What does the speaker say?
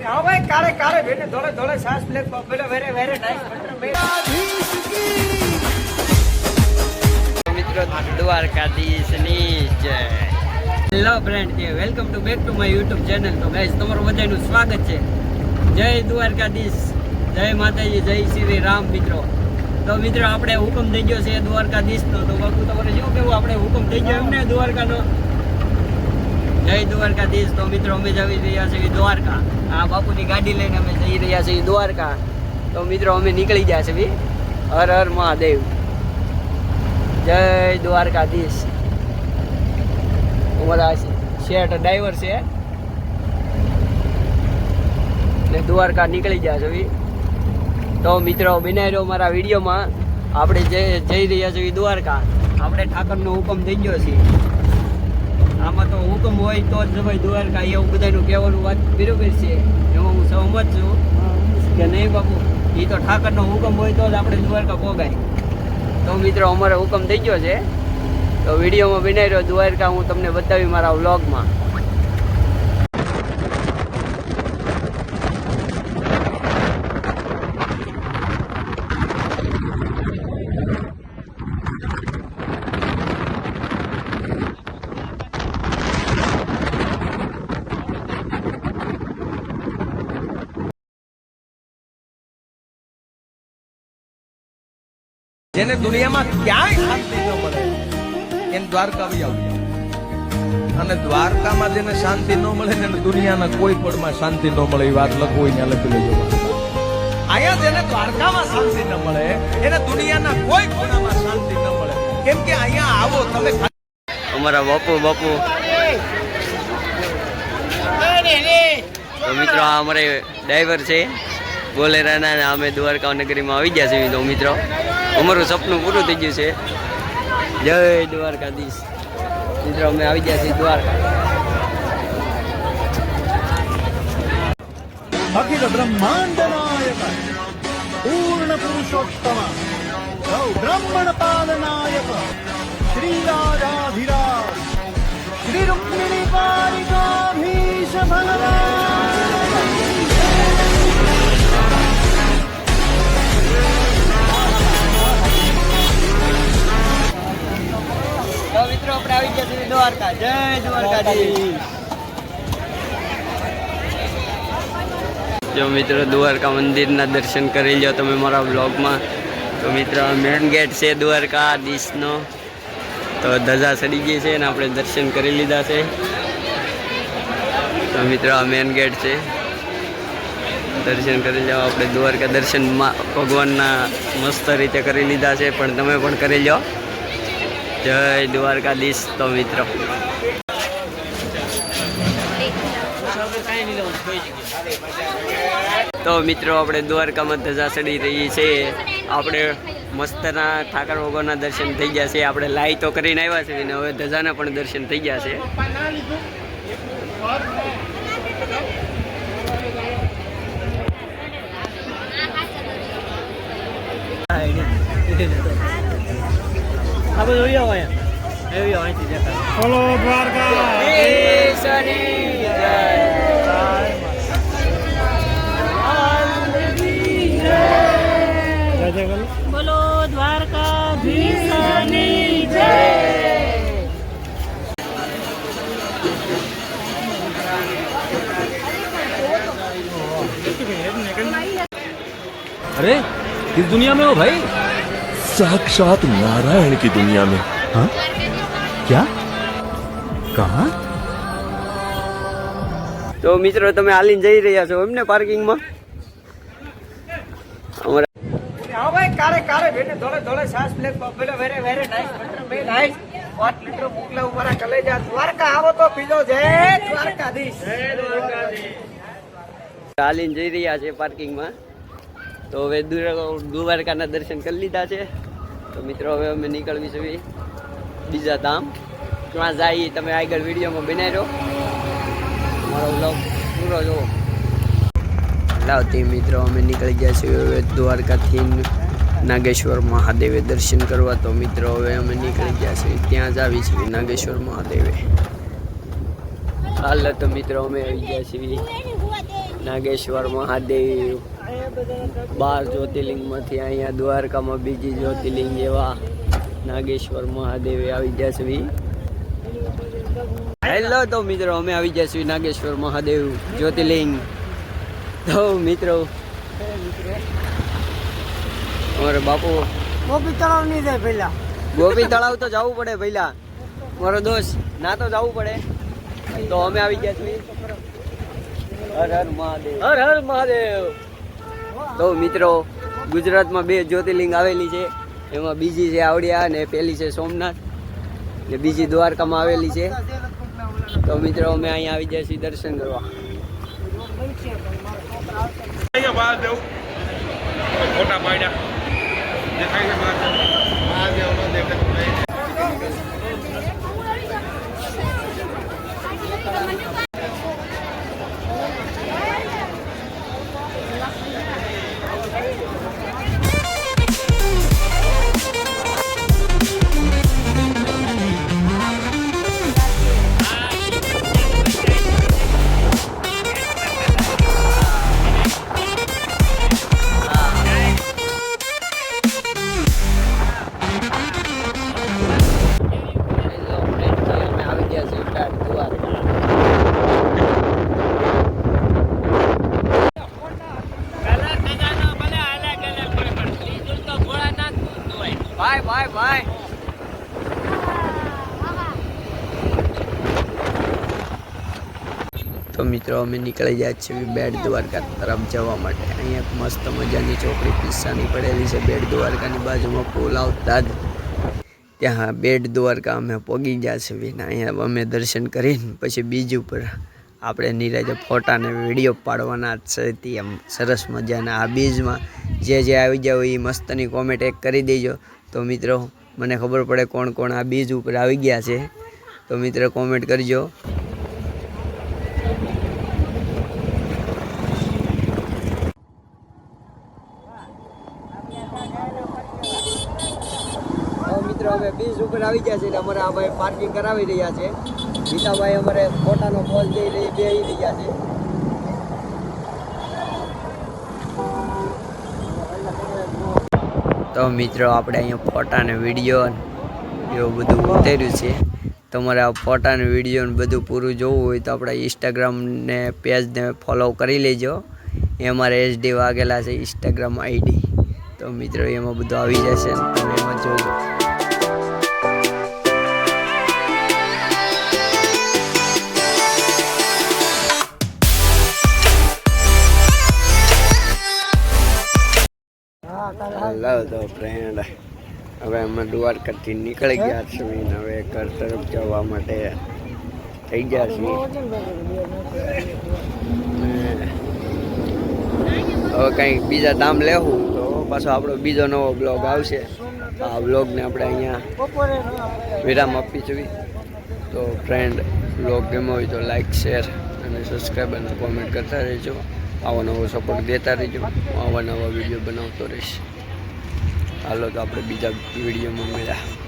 आओ भाई काले काले बेटे थोड़े थोड़े सांस ले पहले वेरे वेरे नाइस મિત્રો દ્વારકાધીશની જય। Hello friend, welcome to back to my YouTube channel. તો ગાઈસ તમારું બધાનું સ્વાગત છે। જય દ્વારકાધીશ, જય માતાજી, જય શ્રી રામ મિત્રો। તો મિત્રો આપણે હુકમ થઈ ગયો છે દ્વારકાધીશનો। તો બાપુ તમારે શું કેવું, આપણે હુકમ થઈ ગયો એમને દ્વારકાનો? જય દ્વારકાધીશ। તો મિત્રો અમે જઈ રહ્યા છીએ દ્વારકા। આ બાપુની ગાડી લઈને અમે જઈ રહ્યા છીએ દ્વારકા। તો મિત્રો અમે નીકળી ગયા છીએ। હર હર મહાદેવ, જય દ્વારકાધીશ। અમારા શેઠ ડ્રાઈવર છે ને દ્વારકા નીકળી ગયા છે। તો મિત્રો બનાવી રહ્યો મારા વિડીયોમાં। આપણે જઈ રહ્યા છીએ દ્વારકા। આપણે ઠાકરનો હુકમ થઈ ગયો છે। આમાં તો હુકમ હોય તો જ ભાઈ દ્વારકા, એવું બધાનું કહેવાનું વાત બરોબર છે। એમાં હું સહમત છું કે નહીં બાપુ, એ તો ઠાકરનો હુકમ હોય તો જ આપણે દ્વારકા પોગાય। તો મિત્રો અમારો હુકમ થઈ ગયો છે। તો વિડીયોમાં બનાવી રહ્યો દ્વારકા, હું તમને બતાવી મારા વ્લોગમાં। જેને દુનિયામાં ક્યાંય શાંતિ ન મળે એને દ્વારકા આવી આવજો। અને દ્વારકામાં જેને શાંતિ ન મળે ને દુનિયાના કોઈ પળમાં શાંતિ ન મળે, એ વાત લખો હોય ત્યાં લખી લેજો। અહીંયા જેને દ્વારકામાં શાંતિ ન મળે એને દુનિયાના કોઈ ખૂણામાં શાંતિ ન મળે, કેમ કે અહીંયા આવો તમે। અમારા બાપુ તો મિત્રો આ અમારે ડ્રાઈવર છે બોલેરાના। અમે દ્વારકા નગરીમાં આવી ગયા છીએ। તો મિત્રો અમારું સપનું પૂરું થઈ ગયું છે। જય દ્વારકાધીશ મિત્રો, અમે આવી ગયા છીએ દ્વારકા। અખિલ બ્રહ્માંડ નાયક પૂર્ણ પુરુષોત્તમ બ્રહ્મણ પાલનાયક શ્રી રાજાધિરાજ શ્રી રૂક્મિણી પારિકાધીશ ભગવાન। તો મિત્રો આપણે આવી ગયા છીએ દ્વારકા। જય દ્વારકાધીશ। જો મિત્રો દ્વારકા મંદિરના દર્શન કરી લો તમે મારા બ્લોગમાં। તો મિત્રો મેન ગેટ છે દ્વારકાધીશનો। તો ધજા ચડી ગઈ છે ને આપણે દર્શન કરી લીધા છે। તો મિત્રો આ મેન ગેટ છે, દર્શન કરી લો આપણે। દ્વારકા દર્શનમાં ભગવાનના મસ્ત રીતે કરી લીધા છે, પણ તમે પણ કરી લો। જય દ્વારકાધીશ। તો મિત્રો આપણે દ્વારકામાં ધજા ચડી રહી છે। આપણે મસ્તના ઠાકર ભગવાનના દર્શન થઈ ગયા છે। આપણે લાઈ તો કરીને આવ્યા છે ને હવે ધજાના પણ દર્શન થઈ ગયા છે। બોલો દ્વારકા બોલો દ્વારકાધીશની જય। अरे किस दुनिया में हो भाई? साक्षात नारायण की दुनिया में। हाँ क्या कहाँ? તો મિત્રો તમે હાલીને જઈ રહ્યા છો એમને પાર્કિંગમાં? आओ भाई काले काले बेटे थोड़े थोड़े सांस ले पहले वेरे वेरे नाइस बे नाइस 5 लीटर मोकला ऊपर चले जा દ્વારકા। આવો તો પીજો। જય દ્વારકાધીશ। હાલીને જઈ રહ્યા છે પાર્કિંગમાં। તો હવે દ્વારકાના દર્શન કરી લીધા છે। તો મિત્રો હવે અમે નીકળવી છે બીજા ધામ। ક્યાં જઈએ તમે આગળ વિડીયોમાં બનાવી રહ્યો, મારો વ્લોગ પૂરો જોવો। લાવતી મિત્રો અમે નીકળી ગયા છીએ હવે દ્વારકાથી નાગેશ્વર મહાદેવે દર્શન કરવા। તો મિત્રો હવે અમે નીકળી ગયા છીએ, ત્યાં જ આવી છીએ નાગેશ્વર મહાદેવે। હાલ તો મિત્રો અમે આવી ગયા છીએ નાગેશ્વર મહાદેવ 12 જ્યોતિર્લિંગમાંથી અહીંયા દ્વારકામાં બીજી જ્યોતિર્લિંગ એવા નાગેશ્વર મહાદેવ આવી ગયા છે. હેલો તો મિત્રો અમે આવી ગયા છીએ નાગેશ્વર મહાદેવ જ્યોતિર્લિંગ. તો મિત્રો અમારે બાપુ ગોપી તળાવ નહીં જાય પહેલા. ગોપી તળાવ તો જવું પડે પહેલા, મારો દોસ્ત ના તો જવું પડે. તો અમે આવી ગયા છીએ. હર હર મહાદેવ, હર હર મહાદેવ. તો મિત્રો ગુજરાતમાં 2 જ્યોતિર્લિંગ આવેલી છે. એમાં બીજી છે આવડિયા અને પેલી છે સોમનાથ ને બીજી દ્વારકામાં આવેલી છે. તો મિત્રો અમે અહીંયા આવી ગયા છીએ દર્શન કરવા. ફોટા પાડ્યા દેખાય છે મહાદેવ નો દેખાય. ભાઈ ભાઈ ભાઈ તો મિત્રો અમે નીકળી ગયા છીએ બેટ દ્વારકા તરફ જવા માટે. અહીંયા મસ્ત મજાની ચોકડી પિસ્સાની પડેલી છે બેટ દ્વારકાની બાજુમાં. પુલ આવતા જ ત્યાં બેટ દ્વારકા અમે પહોંચી ગયા છીએ. અહીંયા અમે દર્શન કરીને પછી બીજ ઉપર આપણે નીરજે ફોટા ને વિડીયો પાડવાના છે. ત્યાં સરસ મજાના આ બીજમાં જે આવી જાવ એ મસ્તની કોમેન્ટ એક કરી દેજો. તો મિત્રો મને ખબર પડે કોણ કોણ આ બીજ ઉપર આવી ગયા છે. તો મિત્રો કોમેન્ટ કરજો. મિત્રો અમે બીજ ઉપર આવી ગયા છે. અમારે આ ભાઈ પાર્કિંગ કરાવી રહ્યા છે. ગીતાભાઈ અમારે ફોટાનો પોઝ દઈ રહ્યા છે. તો મિત્રો આપણે અહીંયા ફોટા ને વિડીયો એવું બધું ઉતાર્યું છે. તમારે આ ફોટા ને વિડીયો ને બધું પૂરું જોવું હોય તો આપણા ઇન્સ્ટાગ્રામ ને પેજને ફોલો કરી લેજો. એ અમારે SD વાગેલા છે ઇન્સ્ટાગ્રામ ID. તો મિત્રો એમાં બધું આવી જશે, તમે એમાં જોજો. હેલો તો ફ્રેન્ડ, હવે અમે દ્વારકાથી નીકળી ગયા છીએ. હવે ઘર તરફ જવા માટે થઈ ગયા છીએ. હવે કંઈક બીજા ધામ લેવું તો પાછો આપણો બીજો નવો બ્લોગ આવશે. આ બ્લોગને આપણે અહીંયા વિરામ આપી જોઈએ. તો ફ્રેન્ડ, બ્લોગ ગમ્યો હોય તો લાઈક, શેર અને સબસ્ક્રાઈબ અને કોમેન્ટ કરતા રહેજો. આવો નવો સપોર્ટ દેતા રહેજો. આવા નવા વિડીયો બનાવતો રહીશ. હાલો તો આપણે બીજા વિડીયોમાં મળ્યા.